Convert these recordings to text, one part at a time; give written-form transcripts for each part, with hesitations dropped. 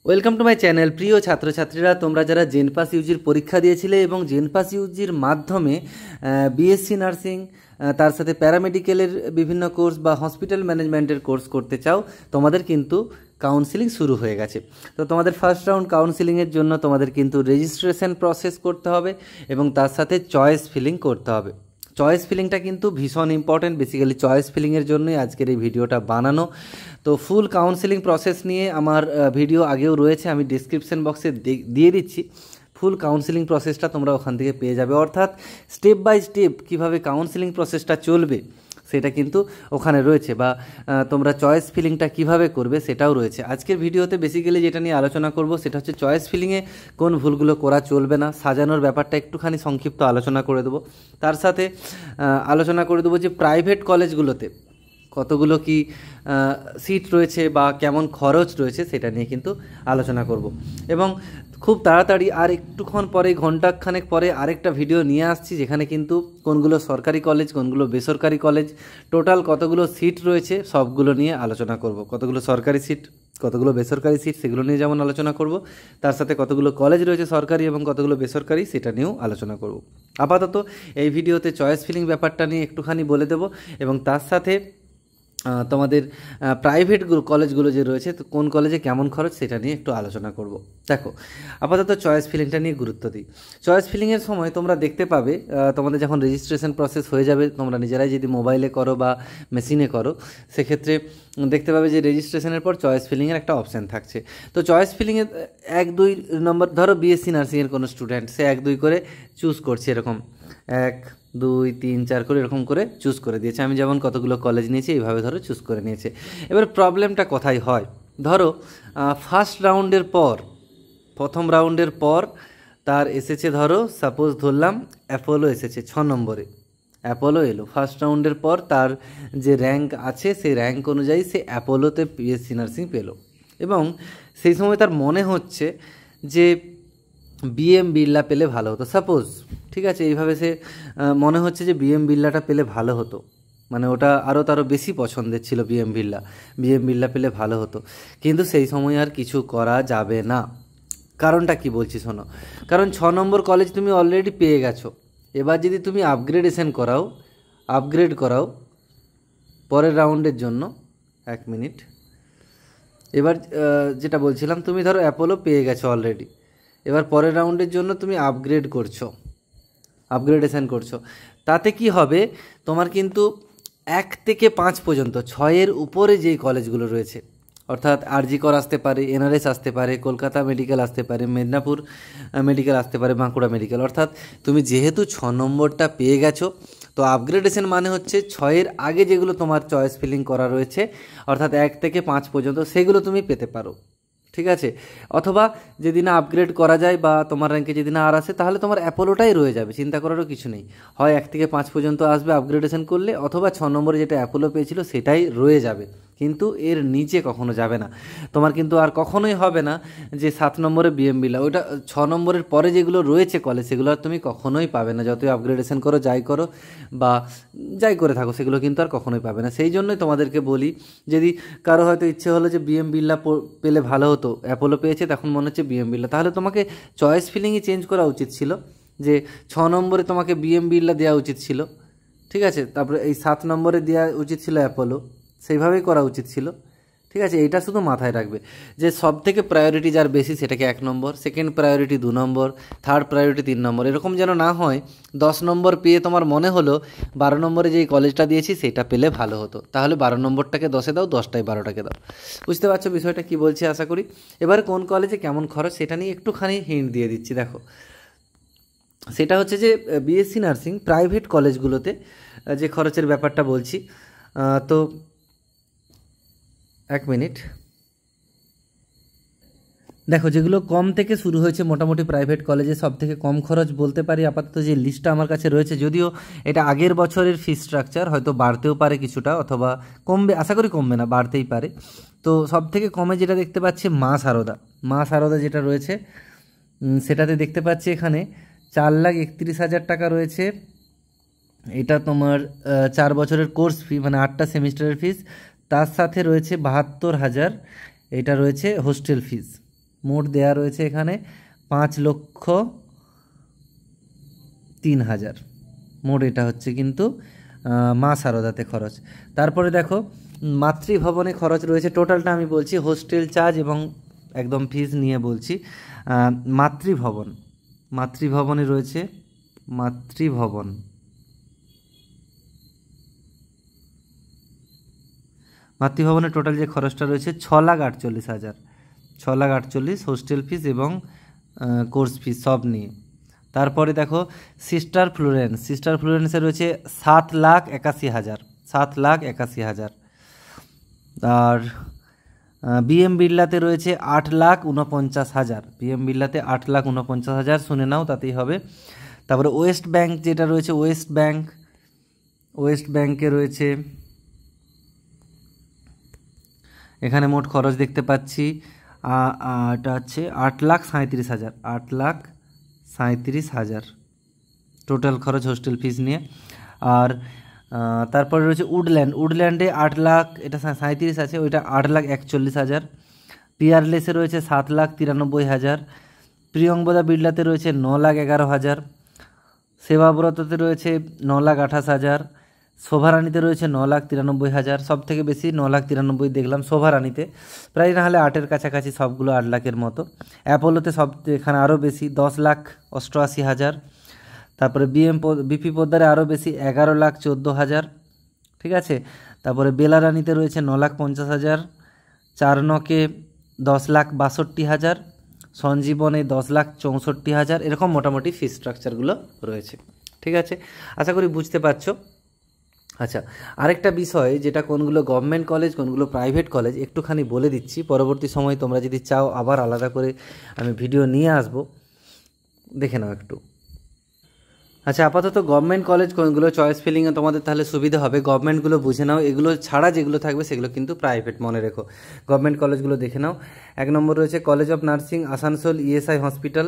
Welcome to my channel. প্রিয় ছাত্রছাত্রীরা, তোমরা যারা জেনপাস ইউজির পরীক্ষা দিয়েছিলে এবং জেনপাস ইউজির মাধ্যমে বিএসসি নার্সিং, তার সাথে প্যারামেডিক্যালের বিভিন্ন কোর্স বা হসপিটাল ম্যানেজমেন্টের কোর্স করতে চাও, তোমাদের কিন্তু কাউন্সিলিং শুরু হয়ে গেছে। তো তোমাদের ফার্স্ট রাউন্ড কাউন্সিলিংয়ের জন্য তোমাদের কিন্তু রেজিস্ট্রেশন প্রসেস করতে হবে এবং তার সাথে চয়েস ফিলিং করতে হবে। চয়েস ফিলিংটা কিন্তু ভীষণ ইম্পর্ট্যান্ট। বেসিক্যালি চয়েস ফিলিংয়ের জন্যই আজকের এই ভিডিওটা বানানো। তো ফুল কাউন্সিলিং প্রসেস নিয়ে আমার ভিডিও আগেও রয়েছে, আমি ডিসক্রিপশন বক্সে দিয়ে দিচ্ছি। ফুল কাউন্সিলিং প্রসেসটা তোমরা ওখান থেকে পেয়ে যাবে, অর্থাৎ স্টেপ বাই স্টেপ কীভাবে কাউন্সিলিং প্রসেসটা চলবে সেটা কিন্তু ওখানে রয়েছে, বা তোমরা চয়েস ফিলিংটা কিভাবে করবে সেটাও রয়েছে। আজকের ভিডিওতে বেসিক্যালি যেটা নিয়ে আলোচনা করব সেটা হচ্ছে চয়েস ফিলিংয়ে কোন ভুলগুলো করা চলবে না, সাজানোর ব্যাপারটা একটুখানি সংক্ষিপ্ত আলোচনা করে দেবো। তার সাথে আলোচনা করে দেবো যে প্রাইভেট কলেজগুলোতে কতগুলো কি সিট রয়েছে বা কেমন খরচ রয়েছে সেটা নিয়ে কিন্তু আলোচনা করব। এবং খুব তাড়াতাড়ি আর একটুক্ষণ পরে, ঘন্টাখানেক পরে আরেকটা ভিডিও নিয়ে আসছি, যেখানে কিন্তু কোনগুলো সরকারি কলেজ, কোনগুলো বেসরকারি কলেজ, টোটাল কতগুলো সিট রয়েছে সবগুলো নিয়ে আলোচনা করব। কতগুলো সরকারি সিট, কতগুলো বেসরকারি সিট, সেগুলো নিয়ে যেমন আলোচনা করব, তার সাথে কতগুলো কলেজ রয়েছে সরকারি এবং কতগুলো বেসরকারি সেটা নিয়েও আলোচনা করব। আপাতত এই ভিডিওতে চয়েস ফিলিং ব্যাপারটা নিয়ে একটুখানি বলে দেব এবং তার সাথে তোমাদের প্রাইভেট কলেজগুলো যে রয়েছে, তো কোন কলেজে কেমন খরচ সেটা নিয়ে একটু আলোচনা করব। দেখো, আপাতত চয়েস ফিলিংটা নিয়ে গুরুত্ব দিই। চয়েস ফিলিংয়ের সময় তোমরা দেখতে পাবে, তোমাদের যখন রেজিস্ট্রেশন প্রসেস হয়ে যাবে, তোমরা নিজেরাই যদি মোবাইলে করো বা মেশিনে করো, সেক্ষেত্রে দেখতে পাবে যে রেজিস্ট্রেশনের পর চয়েস ফিলিংয়ের একটা অপশান থাকছে। তো চয়েস ফিলিংয়ের 1-2 নম্বর, ধরো বিএসসি নার্সিংয়ের কোনো স্টুডেন্ট, সে 1-2 করে চুজ করছে, এরকম 1, 2, 3, 4 করে এরকম করে চুজ করে দিয়েছে। আমি যেমন কতগুলো কলেজ নিয়েছি এইভাবে ধরো চুজ করে নিয়েছে। এবার প্রবলেমটা কোথায় হয়, ধরো ফার্স্ট রাউন্ডের পর, প্রথম রাউন্ডের পর তার এসেছে, ধরো সাপোজ ধরলাম অ্যাপোলো এসেছে 6 নম্বরে, অ্যাপোলো এলো ফার্স্ট রাউন্ডের পর, তার যে র্যাঙ্ক আছে সেই র্যাঙ্ক অনুযায়ী সে অ্যাপোলোতে বিএসসি নার্সিং পেল এবং সেই সময় তার মনে হচ্ছে যে বিএম বিড়লা পেলে ভালো হতো, সাপোজ, ঠিক আছে, এইভাবে সে মনে হচ্ছে যে বিএম বিড়লাটা পেলে ভালো হতো, মানে ওটা তারও বেশি পছন্দের ছিল বিএম বিড়লা পেলে ভালো হতো। কিন্তু সেই সময় আর কিছু করা যাবে না। কারণটা কি বলছি শোনো। কারণ 6 নম্বর কলেজ তুমি অলরেডি পেয়ে গেছো। এবার যদি তুমি আপগ্রেড করাও পরের রাউন্ডের জন্য, 1 মিনিট, এবার যেটা বলছিলাম, তুমি ধরো অ্যাপোলো পেয়ে গেছো অলরেডি, এবার পরের রাউন্ডের জন্য তুমি আপগ্রেডেশন করছো। তাতে কি হবে, তোমার কিন্তু 1 থেকে 5 পর্যন্ত 6-এর উপরে যেই কলেজগুলো রয়েছে, অর্থাৎ আরজি কর আসতে পারে, এনআরএস আসতে পারে, কলকাতা মেডিকেল আসতে পারে, মেদিনীপুর মেডিকেল আসতে পারে, বাঁকুড়া মেডিকেল, অর্থাৎ তুমি যেহেতু 6 নম্বরটা পেয়ে গেছো, তো আপগ্রেডেশন মানে হচ্ছে 6-এর আগে যেগুলো তোমার চয়েস ফিলিং করা রয়েছে, অর্থাৎ 1 থেকে 5 পর্যন্ত, সেগুলো তুমি পেতে পারো, ঠিক আছে। অথবা যদি না আপগ্রেড করা যায় বা তোমার র্যাঙ্কে যদি না আর আসে, তাহলে তোমার অ্যাপোলোটাই রয়ে যাবে, চিন্তা করারও কিছু নেই। হয় 1 থেকে 5 পর্যন্ত আসবে আপগ্রেডেশন করলে, অথবা 6 নম্বরে যেটা অ্যাপোলো পেয়েছিল সেটাই রয়ে যাবে, কিন্তু এর নিচে কখনো যাবে না। তোমার কিন্তু আর কখনোই হবে না যে 7 নম্বরে বিএম বিড়লা, ওইটা 6 নম্বরের পরে যেগুলো রয়েছে কলেজ, সেগুলো আর তুমি কখনোই পাবে না, যতই আপগ্রেডেশন করো, যাই করো বা যাই করে থাকো, সেগুলো কিন্তু আর কখনোই পাবে না। সেই জন্যই তোমাদেরকে বলি, যদি কারো হয়তো ইচ্ছে হলো যে বিএম বিড়লা পেলে ভালো হতো, অ্যাপোলো পেয়েছে, তখন মনে হচ্ছে বিএম বিড়লা, তাহলে তোমাকে চয়েস ফিলিংই চেঞ্জ করা উচিত ছিল, যে 6 নম্বরে তোমাকে বিএম বিড়লা দেওয়া উচিত ছিল, ঠিক আছে, তারপরে এই 7 নম্বরে দেওয়া উচিত ছিল অ্যাপোলো, সেইভাবেই করা উচিত ছিল, ঠিক আছে। এইটা শুধু মাথায় রাখবে যে সব থেকে প্রায়োরিটি যার বেশি সেটাকে 1 নম্বর, সেকেন্ড প্রায়োরিটি 2 নম্বর, থার্ড প্রায়োরিটি 3 নম্বর, এরকম যেন না হয় 10 নম্বর পেয়ে তোমার মনে হলো 12 নম্বরে যেই কলেজটা দিয়েছি সেটা পেলে ভালো হতো, তাহলে 12 নম্বরটাকে 10-এ দাও, 10টায় 12টাকে দাও। বুঝতে পারছো বিষয়টা কি বলছি আশা করি। এবারে কোন কলেজে কেমন খরচ সেটা নিয়ে একটুখানি হিন্ট দিয়ে দিচ্ছি। দেখো, সেটা হচ্ছে যে বিএসসি নার্সিং প্রাইভেট কলেজগুলোতে যে খরচের ব্যাপারটা বলছি, তো 1 মিনিট, দেখো, যেগুলো কম থেকে শুরু হয়েছে মোটামুটি প্রাইভেট কলেজে সব থেকে কম খরচ বলতে পারি আপাতত যে লিস্টটা আমার কাছে রয়েছে, যদিও এটা আগের বছরের ফি স্ট্রাকচার, হয়তো বাড়তেও পারে কিছুটা, অথবা কমবে, আশা করি কমবে না, বাড়তেই পারে। তো সব থেকে কমে যেটা দেখতে পাচ্ছি মা সারদা যেটা রয়েছে, সেটাতে দেখতে পাচ্ছি এখানে 4,31,000 টাকা রয়েছে। এটা তোমার 4 বছরের কোর্স ফি, মানে 8টা সেমিস্টারের ফিস, তার সাথে রয়েছে 72,000, এটা রয়েছে হোস্টেল ফিস, মোট দেয়া রয়েছে এখানে 5,03,000 মোট। এটা হচ্ছে কিন্তু মা সারদাতে খরচ। তারপরে দেখো মাতৃভবনে খরচ রয়েছে, টোটালটা আমি বলছি, হোস্টেল চার্জ এবং একদম ফিজ নিয়ে বলছি। মাতৃভবনে রয়েছে মাতৃভবনে টোটাল যে খরচটা রয়েছে 6,48,000, 6,48,000 হোস্টেল ফিস এবং কোর্স ফিস সব নিয়ে। তারপরে দেখো সিস্টার ফ্লোরেন্সে রয়েছে 7,81,000, 7,81,000। আর বিএম বিড়লাতে রয়েছে 8,49,000, বিএম বিড়লাতে 8,49,000, শুনে নাও তাতেই হবে। তারপরে ওয়েস্ট ব্যাংক যেটা রয়েছে, ওয়েস্ট ব্যাংকে রয়েছে, এখানে মোট খরচ দেখতে পাচ্ছি এটা হচ্ছে 8,37,000, 8,37,000 টোটাল খরচ হোস্টেল ফিস নিয়ে। আর তারপরে রয়েছে উডল্যান্ডে 8,00,000, এটা 37 আছে, ওইটা 8,41,000। পিয়ারলেসে রয়েছে 7,93,000। প্রিয়ঙ্বদা বিড়লাতে রয়েছে 9,11,000। সেবাব্রততে রয়েছে 9,28,000। শোভারানিতে রয়েছে 9,93,000, সব থেকে বেশি 9,93,000 দেখলাম শোভারানিতে, প্রায় না হলে 8-এর কাছাকাছি, সবগুলো 8 লাখের মতো। অ্যাপোলোতে সব এখানে আরও বেশি 10,88,000। তারপরে বিপি পোদ্দারে আরও বেশি 11,14,000, ঠিক আছে। তারপরে বেলারানিতে রয়েছে 9,50,000। চারনকে 10,62,000, সঞ্জীবনে 10,64,000, এরকম মোটামুটি ফি স্ট্রাকচারগুলো রয়েছে, ঠিক আছে। আশা করি বুঝতে পারছো। আচ্ছা, আরেকটা বিষয় যেটা কোনগুলো গভর্নমেন্ট কলেজ কোনগুলো প্রাইভেট কলেজ একটুখানি বলে দিচ্ছি, পরবর্তী সময় তোমরা যদি চাও আবার আলাদা করে আমি ভিডিও নিয়ে আসবো, দেখে নাও একটু। আচ্ছা, আপাতত গভর্নমেন্ট কলেজ কোনগুলো চয়েস ফিলিংয়ে তোমাদের তাহলে সুবিধা হবে, গভর্নমেন্টগুলো বুঝে নাও, এগুলো ছাড়া যেগুলো থাকবে সেগুলো কিন্তু প্রাইভেট, মনে রেখো। গভর্নমেন্ট কলেজগুলো দেখে নাও। 1 নম্বর রয়েছে college of nursing Asansol ESI hospital,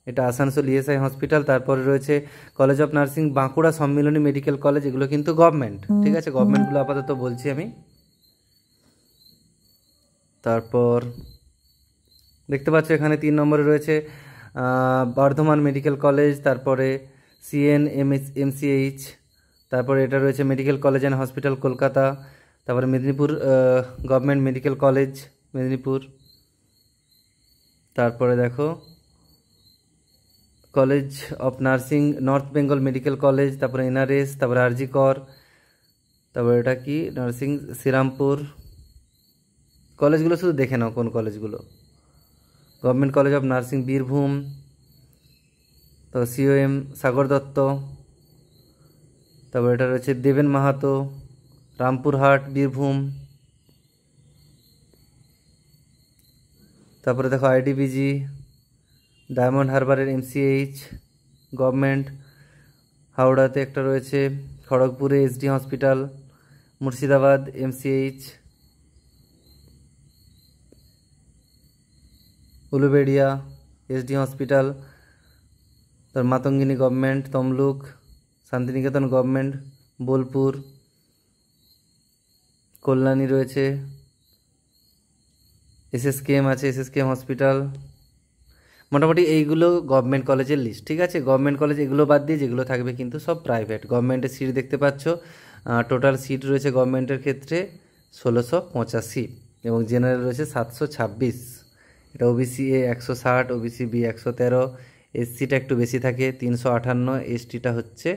এটা আসানসোল ইএসআই হসপিটাল। তারপরে রয়েছে college of nursing Bankura Sammilani medical college, এগুলো কিন্তু গভর্নমেন্ট, ঠিক আছে। গভর্নমেন্টগুলো আপাতত বলছি আমি। তারপর দেখতে পাচ্ছ এখানে 3 নম্বরে রয়েছে বর্ধমান মেডিকেল কলেজ, তারপরে CNMCH, তারপরে এটা রয়েছে medical college and hospital Kolkata, তারপরে Medinipur government medical college Medinipur. তারপরে দেখো college of nursing North Bengal medical college, তারপরে NRS, তারপরে RG কর, তারপরে এটা কি নার্সিং শ্রীরামপুর। কলেজগুলো শুধু দেখে নাও কোন কলেজগুলো। Government college of nursing Birbhum, তো COM সাগর দত্ত, তারপর এটা রয়েছে দেবেন মাহাতো রামপুরহাট বীরভূম। তারপরে দেখো IDBG ডায়মন্ড হারবারের MCH গভর্নমেন্ট, হাওড়াতে একটা রয়েছে, খড়গপুরে SD hospital, Murshidabad MCH, Uluberia SD hospital, তার মাতঙ্গিনী গভর্নমেন্ট, তমলুক, শান্তিনিকেতন গভর্নমেন্ট, বোলপুর, কল্যাণী রয়েছে, SSKM আছে, SSKM হসপিটাল। মোটামুটি এইগুলো গভর্নমেন্ট কলেজের লিস্ট, ঠিক আছে। গভর্নমেন্ট কলেজ এগুলো বাদ দিয়ে যেগুলো থাকবে কিন্তু সব প্রাইভেট। গভর্নমেন্টের সিট দেখতে পাচ্ছ, টোটাল সিট রয়েছে গভর্নমেন্টের ক্ষেত্রে 1,685 এবং জেনারেল রয়েছে 726। এটা OBC A 160, OBC B 113, SCটা একটু বেশি থাকে 358, STটা হচ্ছে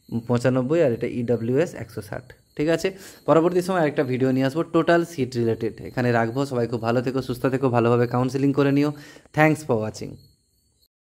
95 আর এটা EWS 160, ঠিক আছে। পরবর্তী সময় আরেকটা ভিডিও নিয়ে আসবো টোটাল সিট রিলেটেড, এখানে রাখবো। সবাই খুব ভালো থেকো, সুস্থ থেকো, ভালোভাবে কাউন্সেলিং করে নিও। Thanks for watching.